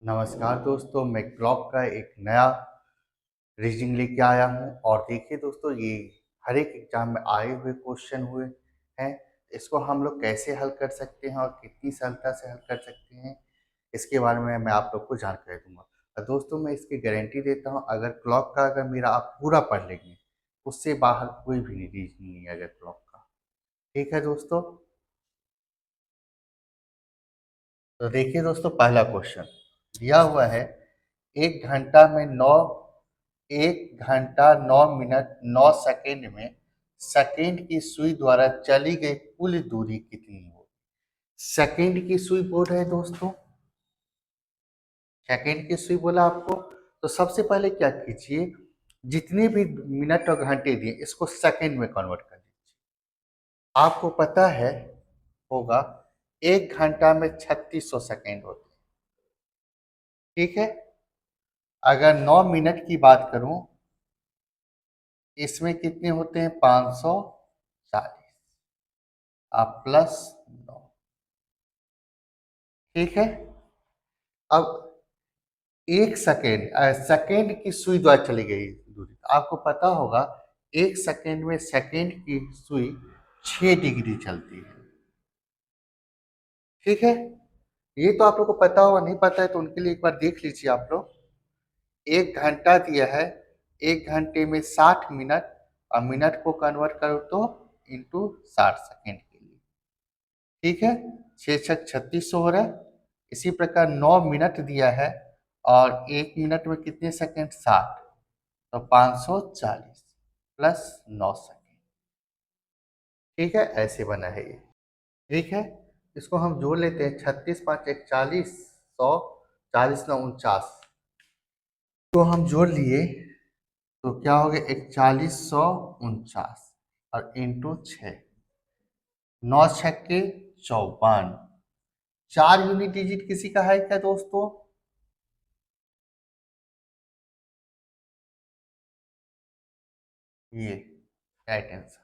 नमस्कार दोस्तों, मैं क्लॉक का एक नया रीडिंग लेके आया हूँ और देखिए दोस्तों, ये हर एक एग्जाम में आए हुए क्वेश्चन हुए हैं। इसको हम लोग कैसे हल कर सकते हैं और कितनी सरलता से हल कर सकते हैं, इसके बारे में मैं आप लोग को जानकारी दूंगा। और दोस्तों, मैं इसकी गारंटी देता हूँ, अगर क्लॉक का अगर मेरा आप पूरा पढ़ लेंगे, उससे बाहर कोई भी रीजनिंग नहीं है अगर क्लॉक का। ठीक है दोस्तों, तो देखिए दोस्तों, पहला क्वेश्चन दिया हुआ है। एक घंटा में नौ 1 घंटा 9 मिनट 9 सेकेंड में सेकेंड की सुई द्वारा चली गई कुल दूरी कितनी हो। सेकेंड की सुई बोल रहे हैं दोस्तों, सेकेंड की सुई बोला आपको। तो सबसे पहले क्या कीजिए, जितने भी मिनट और घंटे दिए इसको सेकेंड में कन्वर्ट कर दीजिए। आपको पता है होगा, 1 घंटा में 3600 सेकेंड होते हैं। ठीक है, अगर 9 मिनट की बात करूं, इसमें कितने होते हैं, 540 आप +9। ठीक है, अब 1 सेकेंड सेकेंड की सुई द्वारा चली गई दूरी, तो आपको पता होगा 1 सेकेंड में सेकेंड की सुई 6 डिग्री चलती है। ठीक है, ये तो आप लोग को पता होगा, नहीं पता है तो उनके लिए एक बार देख लीजिए आप लोग। 1 घंटा दिया है, 1 घंटे में 60 मिनट, और मिनट को कन्वर्ट करो तो इंटू 60 सेकेंड के लिए। ठीक है, 6 6 3600 हो रहा है। इसी प्रकार 9 मिनट दिया है, और 1 मिनट में कितने सेकेंड, 60, तो 540 +9 सेकेंड। ठीक है, ऐसे बना है ये। ठीक है, इसको हम जोड़ लेते हैं, 36 5 41, 100, 40 9 49, तो हम जोड़ लिए, तो क्या हो गया, 4149 और इंटू 6, 9 6 54। 4 यूनिट डिजिट किसी का है क्या दोस्तों? ये राइट आंसर।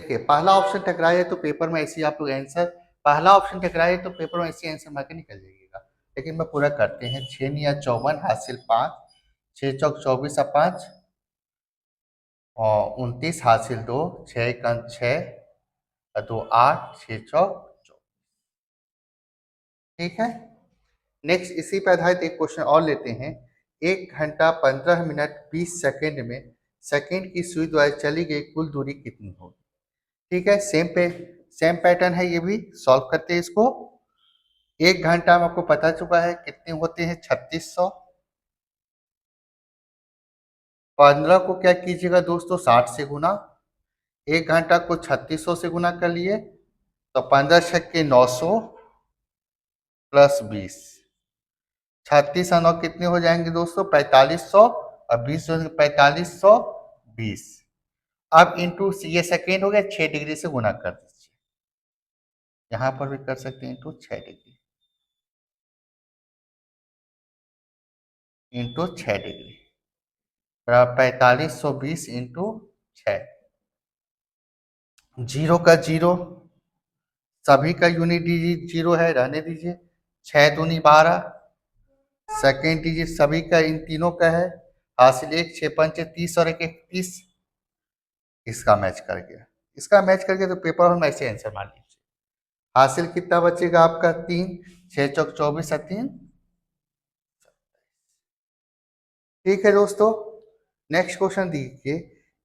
देखिए, पहला ऑप्शन टकराए तो पेपर में ऐसे ही आप लोग आंसर, पहला ऑप्शन टकराए तो पेपर में ऐसे आंसर मार के निकल जाइएगा। लेकिन मैं पूरा करते हैं, 6 × 9 = 54, हासिल 5, 6 × 4 = 24 और 5 और 29, हासिल 2, 6 × 6 और 2 8, 6 × 4 24। ठीक है, नेक्स्ट इसी पर आधारित एक क्वेश्चन और लेते हैं। 1 घंटा 15 मिनट 20 सेकेंड में सेकेंड की सुई द्वारा चली गई कुल दूरी कितनी होगी। ठीक है, सेम पैटर्न है, ये भी सॉल्व करते हैं इसको। 1 घंटा में आपको पता चुका है कितने होते हैं, 3600। 15 को क्या कीजिएगा दोस्तों, 60 से गुना। 1 घंटा को 3600 से गुना कर लिए, तो 15 छक्के 900 +20, 36 और 9 कितने हो जाएंगे दोस्तों, 4500, और 20 4520। अब इंटू, ये सेकेंड हो गया, 6 डिग्री से गुना कर दीजिए। यहाँ पर भी कर सकते हैं, into 6 degree, into 6 degree, 4520 into 6। Zero का जीरो, सभी का यूनिट डिजिट जीरो है, रहने दीजिए। 6 दूनी 12, सेकेंड डिजिट सभी का इन तीनों का है, हासिल 1, 6 × 5 = 30 और 1 × 30। इसका मैच कर गया, इसका मैच करके तो पेपर हम ऐसे आंसर मान लीजिए। हासिल कितना बचेगा आपका, 3, 6 × 4 = 24 और 3। ठीक है दोस्तों, नेक्स्ट क्वेश्चन देखिए।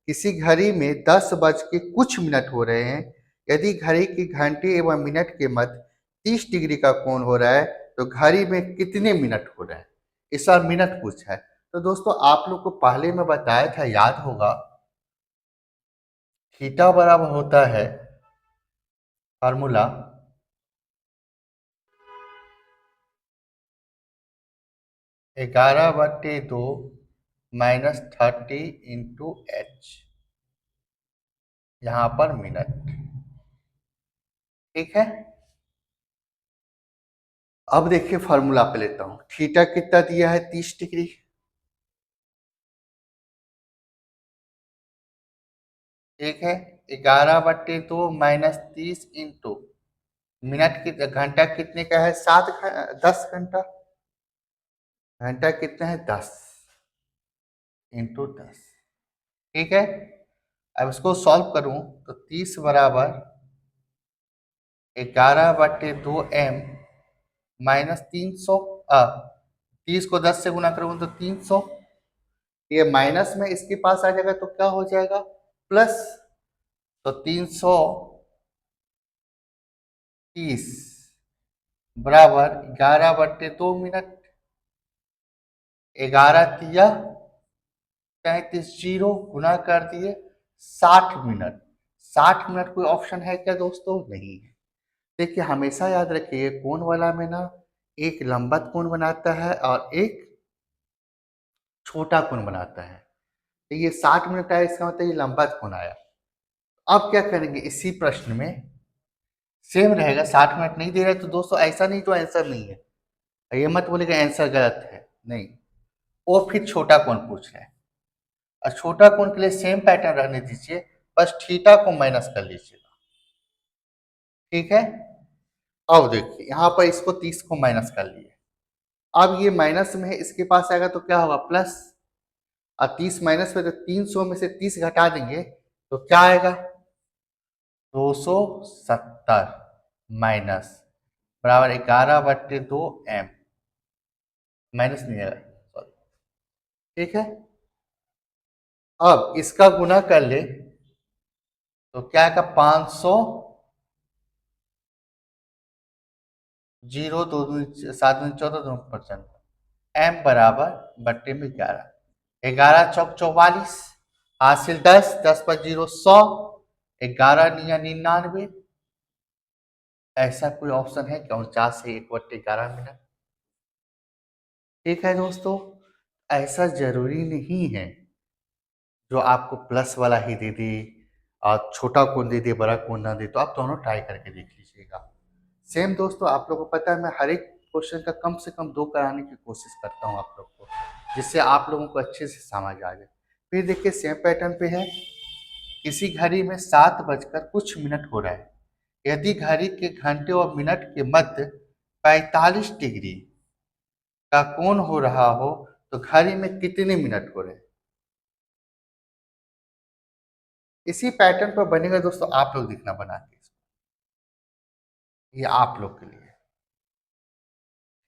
किसी घड़ी में 10 बज के कुछ मिनट हो रहे हैं। यदि घड़ी की घंटे एवं मिनट के मध्य 30 डिग्री का कोण हो रहा है, तो घड़ी में कितने मिनट हो रहे हैं। इस बार मिनट पूछा है। तो दोस्तों, आप लोग को पहले मैं बताया था, याद होगा, थीटा बराबर होता है फार्मूला 11/2 -30 इंटू h, यहाँ पर मिनट। ठीक है, अब देखिए फार्मूला पे लेता हूँ। थीटा कितना दिया है, 30 डिग्री। ठीक है, 11/2 -30 इंटू मिनट की घंटा कितने का है, 10 घंटा। घंटा कितना है 10 इंटू 10। ठीक है, अब इसको सॉल्व करूं तो 30 बराबर 11/2m माइनस 300। 30 को 10 से गुना करूंगा तो 300, ये माइनस में इसके पास आ जाएगा तो क्या हो जाएगा प्लस। तो 330 बराबर 11/2 मिनट। 11 तिया 35, जीरो गुना कर दिए 60 मिनट। 60 मिनट कोई ऑप्शन है क्या दोस्तों? नहीं है। देखिए हमेशा याद रखिए कोण वाला में ना एक लंबवत कोण बनाता है और एक छोटा कोण बनाता है। तो ये 60 मिनट आया, इसका मतलब ये लंबवत कोण आया। अब क्या करेंगे इसी प्रश्न में सेम रहेगा, 60 मिनट नहीं दे रहा है तो दोस्तों ऐसा नहीं तो आंसर नहीं है, ये मत बोलेगा आंसर गलत है, नहीं। वो फिर छोटा कोण पूछ रहे हैं और छोटा कोण के लिए सेम पैटर्न रहने दीजिए, बस थीटा को माइनस कर लीजिएगा। ठीक है, अब देखिए यहाँ पर इसको 30 को माइनस कर लिए, अब ये माइनस में है, इसके पास आएगा तो क्या होगा प्लस। और 30 माइनस में तो 300 में से 30 घटा देंगे तो क्या आएगा 270 माइनस बराबर 11/2m, माइनस नहीं आएगा सॉरी। ठीक है, अब इसका गुना कर ले तो क्या आएगा 500, 0 2 7 14 2%, m बराबर बट्टे में 11, 11 चौक 44, हासिल 10, 10 पर 0 100, 11 × 99। ऐसा कोई ऑप्शन है क्या 49 से 1/11 मिनट? ठीक है दोस्तों, ऐसा जरूरी नहीं है जो आपको प्लस वाला ही दे दे और छोटा कोण दे दे बड़ा कोण ना दे, तो आप दोनों ट्राई करके देख लीजिएगा। सेम दोस्तों आप लोगों को पता है मैं हर एक क्वेश्चन का कम से कम 2 कराने की कोशिश करता हूँ आप लोग को, जिससे आप लोगों को अच्छे से समझ आ जाए। फिर देखिए सेम पैटर्न पे है, किसी घड़ी में 7 बजकर कुछ मिनट हो रहा है, यदि घड़ी के घंटे और मिनट के मध्य 45 डिग्री का कोण हो रहा हो तो घड़ी में कितने मिनट हो रहे हैं? इसी पैटर्न पर बनेगा दोस्तों, आप लोग देखना बना के इसको। ये आप लोग के लिए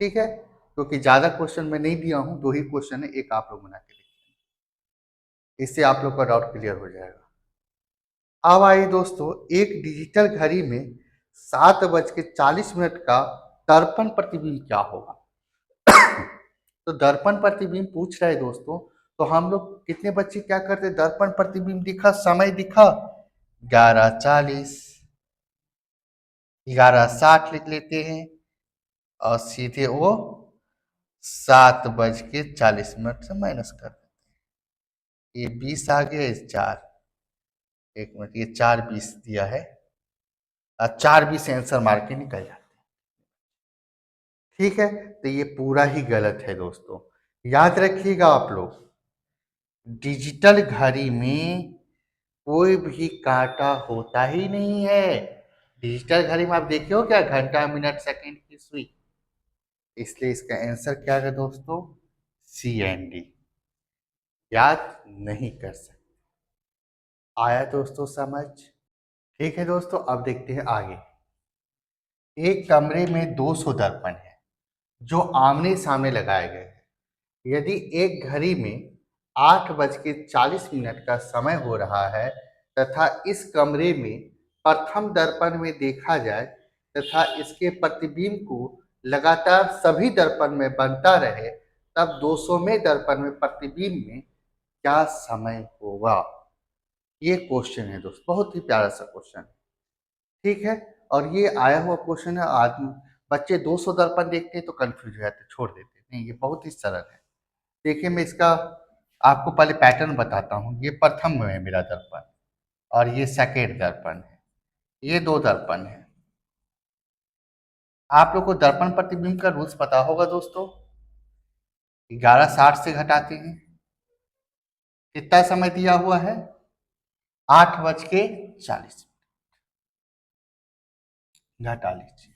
ठीक है, क्योंकि ज्यादा क्वेश्चन मैं नहीं दिया हूं, 2 ही क्वेश्चन है, एक आप लोग बना के देखिए, इससे आप लोग का डाउट क्लियर हो जाएगा। अब आइए दोस्तों, एक डिजिटल घड़ी में 7:40 का दर्पण प्रतिबिंब क्या होगा? तो दर्पण प्रतिबिंब पूछ रहा है दोस्तों, तो हम लोग कितने बच्चे क्या करते, दर्पण प्रतिबिंब दिखा, समय दिखा 11:40, 11:60 लिख लेते हैं और सीधे वो 7:40 से माइनस कर देते हैं। ये 20 आ गया, इस 4, 1 मिनट, ये 4:20 दिया है और 4:20 आंसर मार के निकल जाते हैं। ठीक है, तो ये पूरा ही गलत है दोस्तों, याद रखिएगा आप लोग, डिजिटल घड़ी में कोई भी कांटा होता ही नहीं है। डिजिटल घड़ी में आप देखे हो क्या घंटा मिनट सेकंड की सुई, इसलिए इसका आंसर क्या है दोस्तों CND, याद नहीं कर सकते। आया दोस्तों समझ? ठीक है दोस्तों, अब देखते हैं आगे। एक कमरे में 200 दर्पण है जो आमने सामने लगाए गए हैं, यदि एक घड़ी में 8:40 का समय हो रहा है तथा इस कमरे में प्रथम दर्पण में देखा जाए तथा इसके प्रतिबिंब को लगातार सभी दर्पण में बनता रहे, तब 200वें दर्पण में प्रतिबिंब में क्या समय होगा? ये क्वेश्चन है दोस्त, बहुत ही प्यारा सा क्वेश्चन है। ठीक है, और ये आया हुआ क्वेश्चन है, आदमी बच्चे 200 दर्पण देखते हैं तो कंफ्यूज हो जाते हैं, छोड़ देते हैं, नहीं ये बहुत ही सरल है। देखिए मैं इसका आपको पहले पैटर्न बताता हूँ, ये प्रथम में है मेरा दर्पण और ये सेकेंड दर्पण है, ये 2 दर्पण है। आप लोग को दर्पण प्रतिबिंब का रूल्स पता होगा दोस्तों, 11:60 से घटाते हैं, कितना समय दिया हुआ है 8:40, घटा लीजिए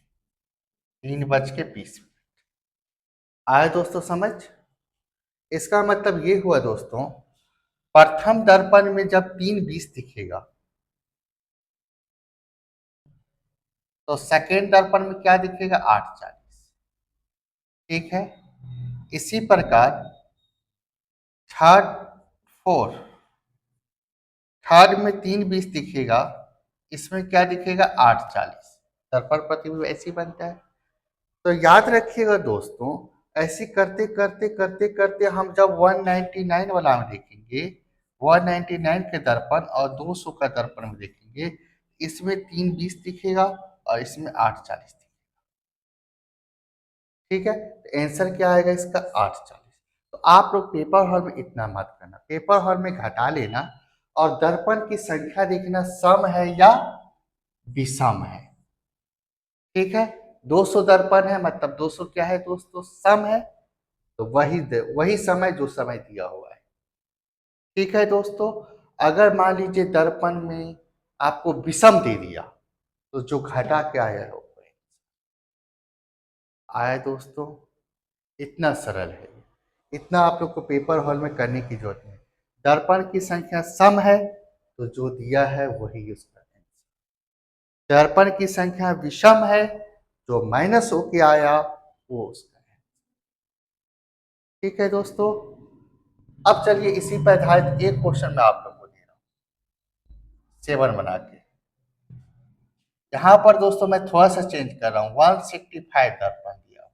3:20। आया दोस्तों समझ? इसका मतलब ये हुआ दोस्तों, प्रथम दर्पण में जब 3:20 दिखेगा तो सेकेंड दर्पण में क्या दिखेगा, 8:40। ठीक है, इसी प्रकार थर्ड फोर थर्ड में 3:20 दिखेगा, इसमें क्या दिखेगा, 8:40। दर्पण प्रतिबिंब ऐसे ही बनता है। तो याद रखिएगा दोस्तों, ऐसे करते करते करते करते हम जब 199 वाला में देखेंगे, 199 के दर्पण और 200 का दर्पण में देखेंगे, इसमें 3:20 दिखेगा और इसमें 8:40 दिखेगा। ठीक है, तो आंसर क्या आएगा इसका, 8:40। तो आप लोग पेपर हॉल में इतना मत करना, पेपर हॉल में घटा लेना और दर्पण की संख्या देखना सम है या विषम है। ठीक है, 200 दर्पण है, मतलब 200 क्या है दोस्तों, सम है, तो वही समय जो समय दिया हुआ है। ठीक है दोस्तों, अगर मान लीजिए दर्पण में आपको विषम दे दिया तो जो घटा के आया हो आया दोस्तों। इतना सरल है, इतना आप लोग को पेपर हॉल में करने की जरूरत नहीं। दर्पण की संख्या सम है तो जो दिया है वही उसका आंसर। दर्पण की संख्या विषम है, जो माइनस होके आया वो उसका है। ठीक है दोस्तों, अब चलिए इसी पर आधारित एक क्वेश्चन मैं आप लोग को दे रहा हूँ 7 बना के। यहाँ पर दोस्तों मैं थोड़ा सा चेंज कर रहा हूँ, 165 दर्पण दिया हुआ।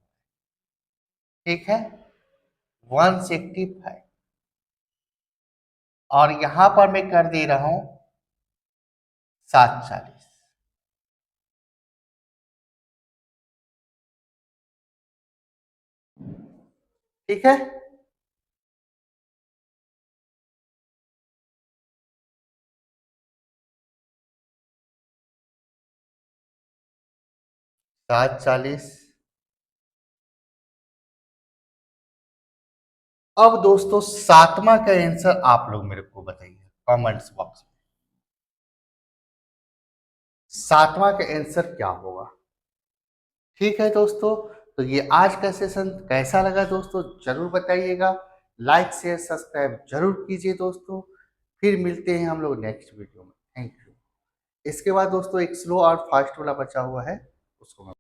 ठीक है, 165 और यहाँ पर मैं कर दे रहा हूँ 7:40। ठीक है, 7:40। अब दोस्तों सातवां का आंसर आप लोग मेरे को बताइए कमेंट्स बॉक्स में, सातवां का आंसर क्या होगा। ठीक है दोस्तों, तो ये आज का सेशन कैसा लगा दोस्तों जरूर बताइएगा, लाइक शेयर सब्सक्राइब जरूर कीजिए दोस्तों। फिर मिलते हैं हम लोग नेक्स्ट वीडियो में। Thank you. इसके बाद दोस्तों एक स्लो और फास्ट वाला बचा हुआ है, उसको मैं